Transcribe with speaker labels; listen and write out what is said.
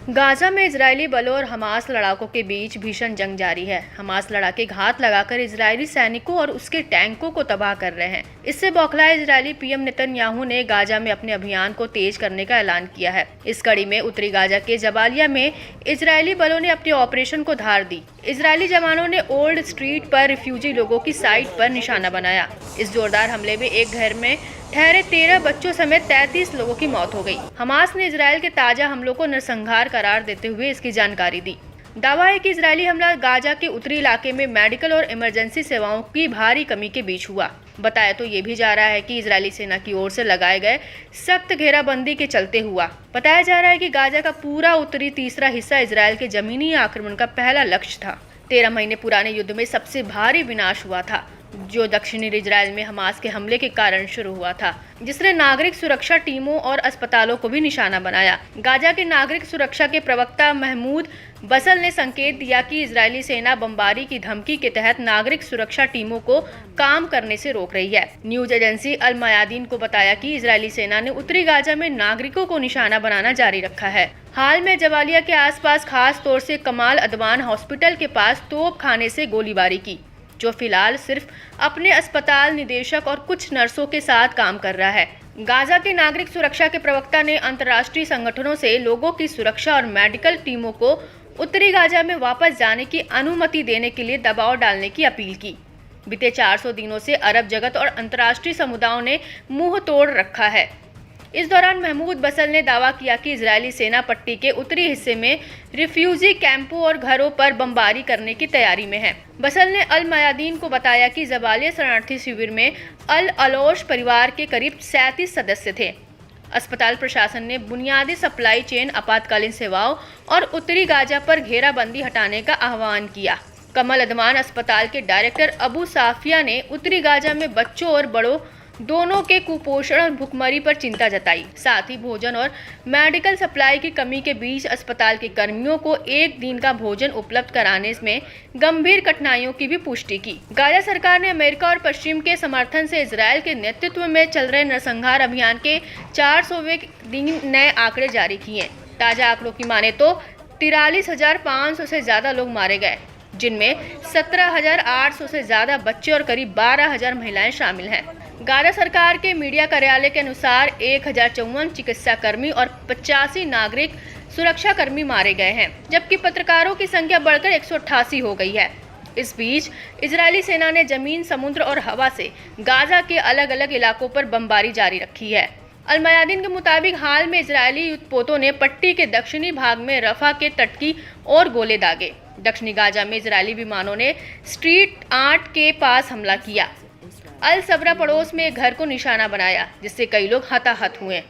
Speaker 1: Gaza में Israeli बलों और हमास लड़ाकों के बीच भीषण जंग जारी है। हमास लड़ाके घात लगाकर इजरायली सैनिकों और उसके टैंकों को तबाह कर रहे हैं। इससे बौखलाए इजरायली पीएम नेतन्याहू ने गाजा में अपने अभियान को तेज करने का ऐलान किया है। इस कड़ी में उत्तरी गाजा के जबालिया में इजरायली बलों ने अपने ऑपरेशन को धार दी। इजरायली जवानों ने ओल्ड स्ट्रीट पर रिफ्यूजी लोगों की साइट पर निशाना बनाया। इस जोरदार हमले में एक घर में ठहरे 13 बच्चों समेत 33 लोगों की मौत हो गई। हमास ने इजरायल के ताजा हमलों को नरसंहार करार देते हुए इसकी जानकारी दी। दावा है कि इजरायली हमला गाजा के उत्तरी इलाके में मेडिकल और इमरजेंसी सेवाओं की भारी कमी के बीच हुआ। बताया तो ये भी जा रहा है कि इजरायली सेना की ओर से लगाए गए सख्त घेराबंदी के चलते हुआ। बताया जा रहा है कि गाजा का पूरा उत्तरी तीसरा हिस्सा इजरायल के जमीनी आक्रमण का पहला लक्ष्य था। 13 महीने पुराने युद्ध में सबसे भारी विनाश हुआ था, जो दक्षिणी इजरायल में हमास के हमले के कारण शुरू हुआ था, जिसने नागरिक सुरक्षा टीमों और अस्पतालों को भी निशाना बनाया। गाजा के नागरिक सुरक्षा के प्रवक्ता महमूद बसल ने संकेत दिया कि इजरायली सेना बमबारी की धमकी के तहत नागरिक सुरक्षा टीमों को काम करने से रोक रही है। न्यूज एजेंसी अल मयादीन को बताया कि इजरायली सेना ने उत्तरी गाजा में नागरिकों को निशाना बनाना जारी रखा है। हाल में जबालिया के आसपास खास तौर से कमाल अदवान हॉस्पिटल के पास तोप खाने से गोलीबारी की, जो फिलहाल सिर्फ अपने अस्पताल निदेशक और कुछ नर्सों के साथ काम कर रहा है। गाजा के नागरिक सुरक्षा के प्रवक्ता ने अंतर्राष्ट्रीय संगठनों से लोगों की सुरक्षा और मेडिकल टीमों को उत्तरी गाजा में वापस जाने की अनुमति देने के लिए दबाव डालने की अपील की। बीते 400 दिनों से अरब जगत और अंतर्राष्ट्रीय समुदायों ने मुंह तोड़ रखा है। इस दौरान महमूद बसल ने दावा किया कि इजरायली सेना पट्टी के उत्तरी हिस्से में रिफ्यूजी कैंपों और घरों पर बमबारी करने की तैयारी में है। बसल ने अल मयादीन को बताया कि जबालिया शरणार्थी शिविर में अल अलोश परिवार के करीब 37 सदस्य थे। अस्पताल प्रशासन ने बुनियादी सप्लाई चेन, आपातकालीन सेवाओं और उत्तरी गाजा पर घेराबंदी हटाने का आह्वान किया। कमल अदवान अस्पताल के डायरेक्टर अबू साफिया ने उत्तरी गाजा में बच्चों और बड़ों दोनों के कुपोषण और भुखमरी पर चिंता जताई। साथ ही भोजन और मेडिकल सप्लाई की कमी के बीच अस्पताल के कर्मियों को एक दिन का भोजन उपलब्ध कराने में गंभीर कठिनाइयों की भी पुष्टि की। गाजा सरकार ने अमेरिका और पश्चिम के समर्थन से इजरायल के नेतृत्व में चल रहे नरसंहार अभियान के 400वें दिन नए आंकड़े जारी किए। ताजा आंकड़ों की माने तो 43,500 से ज्यादा लोग मारे गए, जिनमें 17,800 से ज्यादा बच्चे और करीब 12,000 महिलाएं शामिल हैं। गाजा सरकार के मीडिया कार्यालय के अनुसार 1,054 चिकित्सा कर्मी और 85 नागरिक सुरक्षा कर्मी मारे गए हैं, जबकि पत्रकारों की संख्या बढ़कर 188 हो गई है। इस बीच इजरायली सेना ने जमीन, समुद्र और हवा से गाजा के अलग अलग इलाकों पर बमबारी जारी रखी है। अल मयादीन के मुताबिक हाल में इजरायली युद्धपोतों ने पट्टी के दक्षिणी भाग में रफा के तट की ओर गोले दागे। दक्षिणी गाजा में इजरायली विमानों ने स्ट्रीट 8 के पास हमला किया। अल सबरा पड़ोस में एक घर को निशाना बनाया, जिससे कई लोग हताहत हुए।